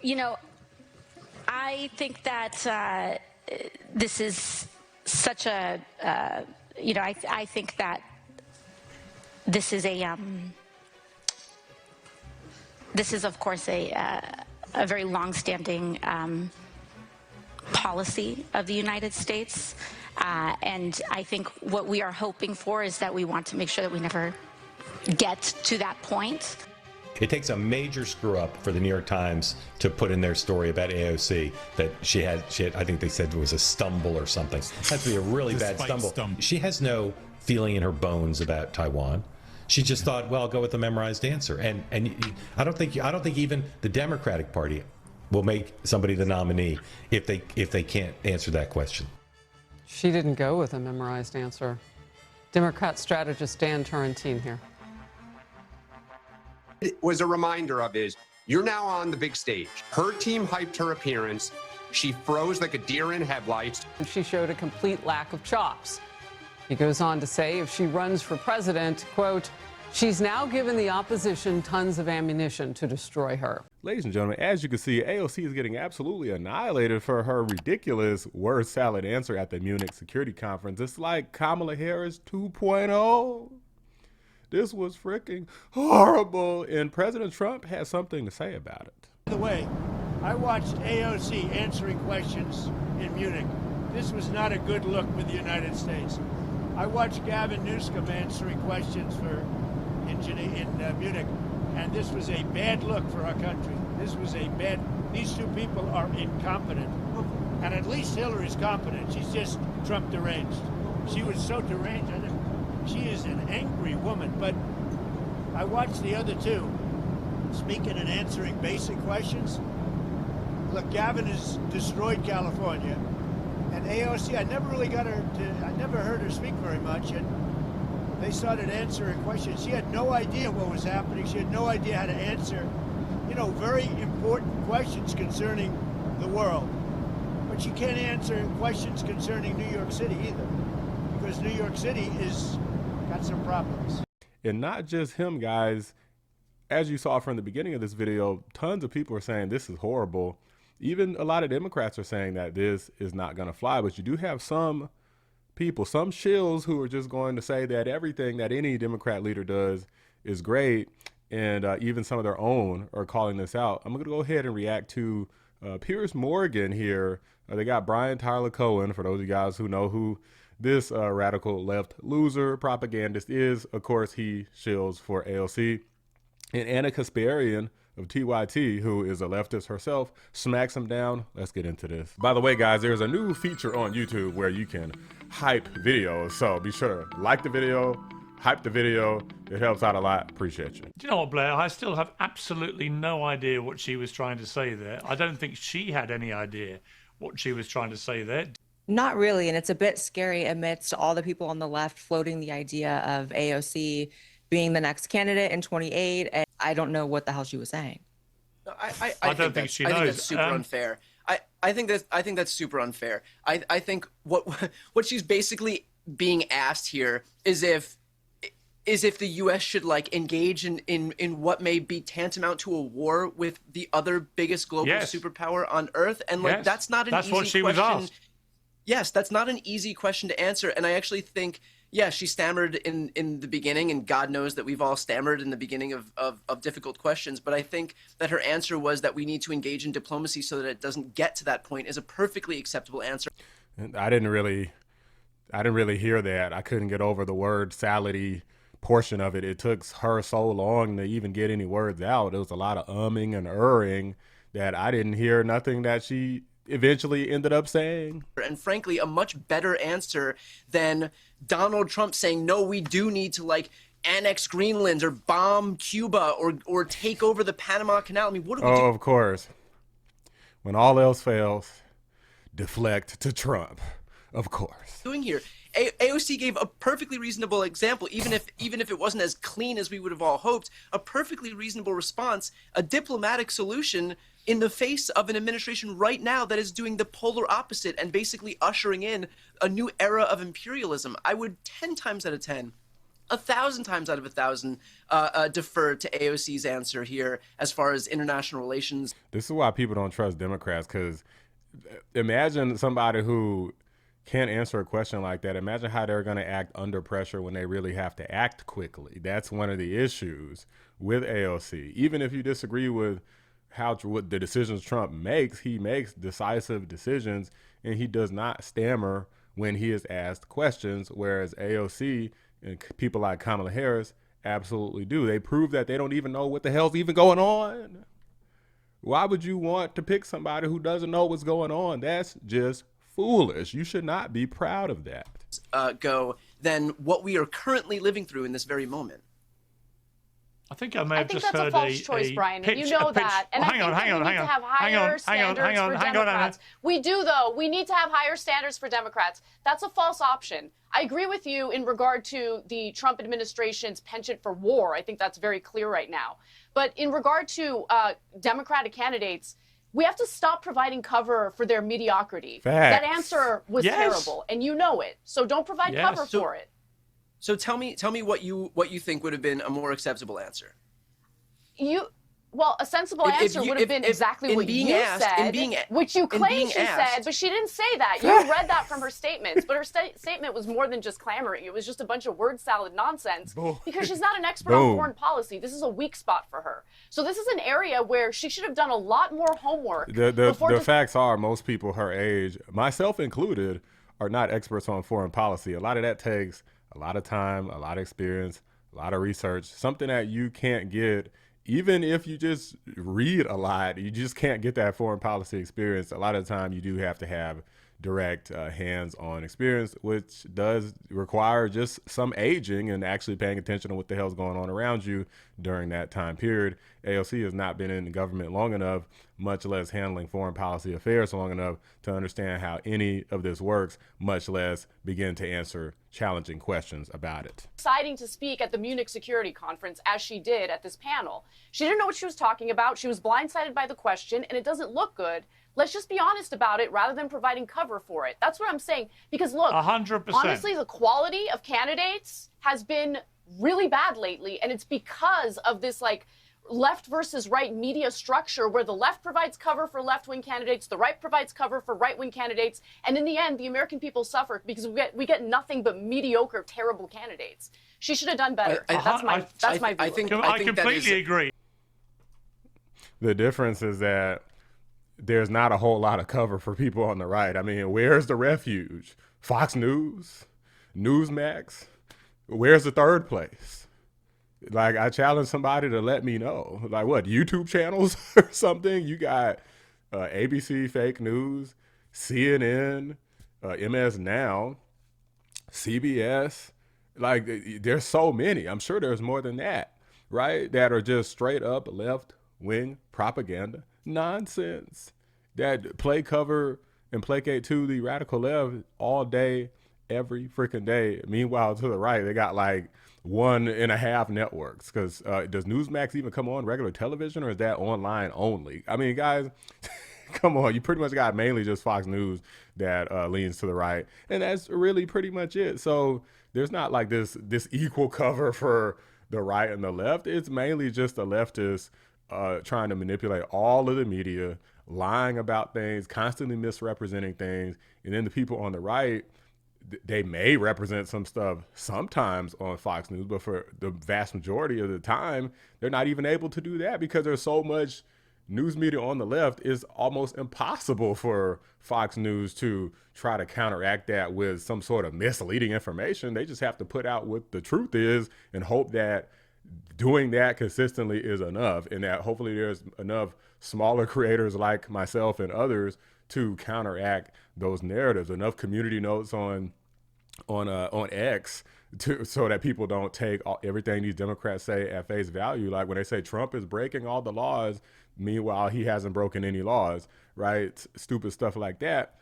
You know, I think that this is such a, you know, I think that this is of course a very long-standing policy of the United States, and I think what we are hoping for is that we want to make sure that we never get to that point. It takes a major screw up for the New York Times to put in their story about AOC that she had, I think they said it was a stumble or something. It has to be a really bad stumble. She has no feeling in her bones about Taiwan. She just thought, well, I'll go with the memorized answer. And I don't think even the Democratic Party will make somebody the nominee if they can't answer that question. She didn't go with a memorized answer. Democrat strategist Dan Turrentine here. It was a reminder of you're now on the big stage. Her team hyped her appearance. She froze like a deer in headlights. And she showed a complete lack of chops. He goes on to say if she runs for president, quote, she's now given the opposition tons of ammunition to destroy her. Ladies and gentlemen, as you can see, AOC is getting absolutely annihilated for her ridiculous word salad answer at the Munich Security Conference. It's like Kamala Harris 2.0. This was freaking horrible, and President Trump has something to say about it. By the way, I watched AOC answering questions in Munich. This was not a good look with the United States. I watched Gavin Newsom answering questions in Munich, and this was a bad look for our country. These two people are incompetent. And at least Hillary's competent. She's just Trump deranged. She was so deranged. She is an angry woman, but I watched the other two speaking and answering basic questions. Look, Gavin has destroyed California. And AOC, I never heard her speak very much, and they started answering questions. She had no idea what was happening. She had no idea how to answer, you know, very important questions concerning the world. But she can't answer questions concerning New York City either, because New York City is got some problems. And not just him, guys. As you saw from the beginning of this video, tons of people are saying this is horrible. Even a lot of Democrats are saying that this is not going to fly. But you do have some people, some shills, who are just going to say that everything that any Democrat leader does is great. And even some of their own are calling this out. I'm going to go ahead and react to Piers Morgan here. They got Brian Tyler Cohen, for those of you guys who know who this radical left loser propagandist is. Of course, he shills for AOC. And Anna Kasparian of TYT, who is a leftist herself, smacks him down. Let's get into this. By the way, guys, there's a new feature on YouTube where you can hype videos. So be sure to like the video, hype the video. It helps out a lot. Appreciate you. Do you know what, Blair? I still have absolutely no idea what she was trying to say there. I don't think she had any idea what she was trying to say there. Not really, and it's a bit scary amidst all the people on the left floating the idea of AOC being the next candidate in 28, and I don't know what the hell she was saying. I don't think she knows. I think that's super unfair. I think that's super unfair. I think what she's basically being asked here is if the U.S. should like engage in what may be tantamount to a war with the other biggest global superpower on Earth, and like that's not an easy question. That's what she was asked. Yes, that's not an easy question to answer, and I actually think, yeah, she stammered in the beginning, and God knows that we've all stammered in the beginning of difficult questions, but I think that her answer was that we need to engage in diplomacy so that it doesn't get to that point is a perfectly acceptable answer. I didn't really hear that. I couldn't get over the word salady portion of it. It took her so long to even get any words out. It was a lot of umming and erring that I didn't hear nothing that she eventually ended up saying. And frankly, a much better answer than Donald Trump saying, no, we do need to like annex Greenland or bomb Cuba or take over the Panama Canal. I mean, what do we do? Oh, of course. When all else fails, deflect to Trump. Of course. Doing here, AOC gave a perfectly reasonable example, even if it wasn't as clean as we would have all hoped, a perfectly reasonable response, a diplomatic solution in the face of an administration right now that is doing the polar opposite and basically ushering in a new era of imperialism. I would 10 times out of 10 1,000 times out of 1,000 defer to AOC's answer here as far as international relations. This is why people don't trust Democrats, because imagine somebody who can't answer a question like that. Imagine how they're going to act under pressure when they really have to act quickly. That's one of the issues with AOC. Even if you disagree with what the decisions Trump makes, he makes decisive decisions, and he does not stammer when he is asked questions, whereas AOC and people like Kamala Harris absolutely do. They prove that they don't even know what the hell's even going on. Why would you want to pick somebody who doesn't know what's going on? That's just foolish. You should not be proud of that. Than what we are currently living through in this very moment. I think I may have just that's heard a false choice, Brian, and you know that. And hang on, we need to have higher standards for Democrats. We do, though. We need to have higher standards for Democrats. That's a false option. I agree with you in regard to the Trump administration's penchant for war. I think that's very clear right now. But in regard to Democratic candidates, we have to stop providing cover for their mediocrity. Facts. That answer was terrible, and you know it. So don't provide cover for it. So tell me what you think would have been a more acceptable answer. Well, a sensible answer would have been exactly what you said, which you claim she said, but she didn't say that. You read that from her statements, but her statement was more than just clamoring. It was just a bunch of word salad nonsense because she's not an expert on foreign policy. This is a weak spot for her. So this is an area where she should have done a lot more homework. The facts are most people her age, myself included, are not experts on foreign policy. A lot of that takes a lot of time, a lot of experience, a lot of research, something that you can't get. Even if you just read a lot, you just can't get that foreign policy experience. A lot of the time you do have to have direct hands-on experience, which does require just some aging and actually paying attention to what the hell's going on around you during that time period. AOC has not been in the government long enough, much less handling foreign policy affairs long enough to understand how any of this works, much less begin to answer challenging questions about it. Deciding to speak at the Munich Security Conference as she did at this panel. She didn't know what she was talking about. She was blindsided by the question, and it doesn't look good. Let's just be honest about it rather than providing cover for it. That's what I'm saying. Because look, 100%. Honestly, the quality of candidates has been really bad lately, and it's because of this left versus right media structure where the left provides cover for left-wing candidates, the right provides cover for right-wing candidates, and in the end, the American people suffer because we get nothing but mediocre, terrible candidates. She should have done better. That's my view. I completely agree. The difference is that there's not a whole lot of cover for people on the right. I mean, where's the refuge? Fox News? Newsmax? Where's the third place? I challenge somebody to let me know. What, YouTube channels or something? You got ABC Fake News, CNN, MS Now, CBS. There's so many. I'm sure there's more than that, right? That are just straight up left-wing propaganda nonsense that play cover and placate to the radical left all day, every freaking day. Meanwhile, to the right, they got 1.5 networks. Because does Newsmax even come on regular television, or is that online only? I mean, guys, come on. You pretty much got mainly just Fox News that leans to the right, and that's really pretty much it. So there's not this equal cover for the right and the left. It's mainly just the leftists trying to manipulate all of the media, lying about things, constantly misrepresenting things. And then the people on the right, they may represent some stuff sometimes on Fox News, but for the vast majority of the time, they're not even able to do that because there's so much news media on the left. It's almost impossible for Fox News to try to counteract that with some sort of misleading information. They just have to put out what the truth is and hope that doing that consistently is enough, and that hopefully there's enough smaller creators like myself and others to counteract those narratives. Enough community notes on X so that people don't take everything these Democrats say at face value. Like when they say Trump is breaking all the laws, meanwhile he hasn't broken any laws, right? Stupid stuff like that.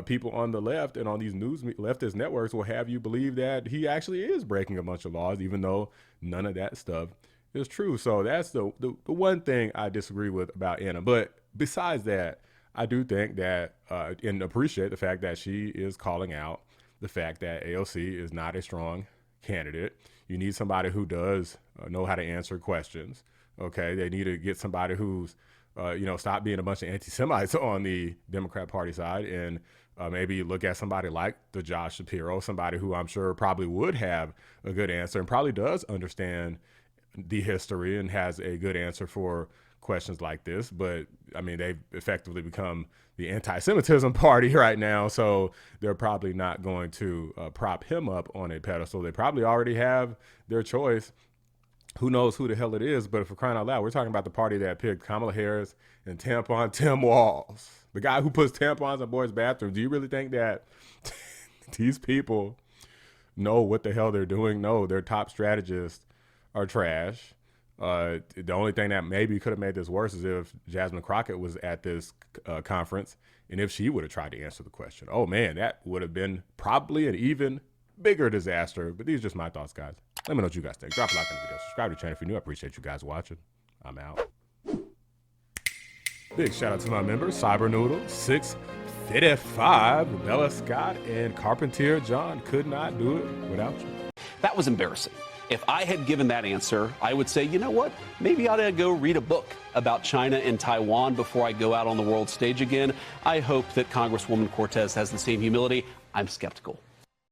People on the left and on these leftist networks will have you believe that he actually is breaking a bunch of laws, even though none of that stuff is true. So that's the one thing I disagree with about Anna. But besides that, I do think that and appreciate the fact that she is calling out the fact that AOC is not a strong candidate. You need somebody who does know how to answer questions. Okay, they need to get somebody who's, stop being a bunch of anti-Semites on the Democrat Party side, and maybe look at somebody like the Josh Shapiro, somebody who I'm sure probably would have a good answer and probably does understand the history and has a good answer for questions like this. But I mean, they've effectively become the anti-Semitism party right now, so they're probably not going to prop him up on a pedestal. They probably already have their choice. Who knows who the hell it is, but for crying out loud, we're talking about the party that picked Kamala Harris and tampon Tim Walz, the guy who puts tampons in boys' bathrooms. Do you really think that these people know what the hell they're doing? No, their top strategists are trash. The only thing that maybe could have made this worse is if Jasmine Crockett was at this conference and if she would have tried to answer the question. Oh man, that would have been probably an even bigger disaster. But these are just my thoughts, guys. Let me know what you guys think. Drop a like on the video. Subscribe to the channel if you're new. I appreciate you guys watching. I'm out. Big shout out to my members, Cybernoodle, 655, Bella Scott, and Carpentier John. Could not do it without you. That was embarrassing. If I had given that answer, I would say, you know what? Maybe I ought to go read a book about China and Taiwan before I go out on the world stage again. I hope that Congresswoman Cortez has the same humility. I'm skeptical.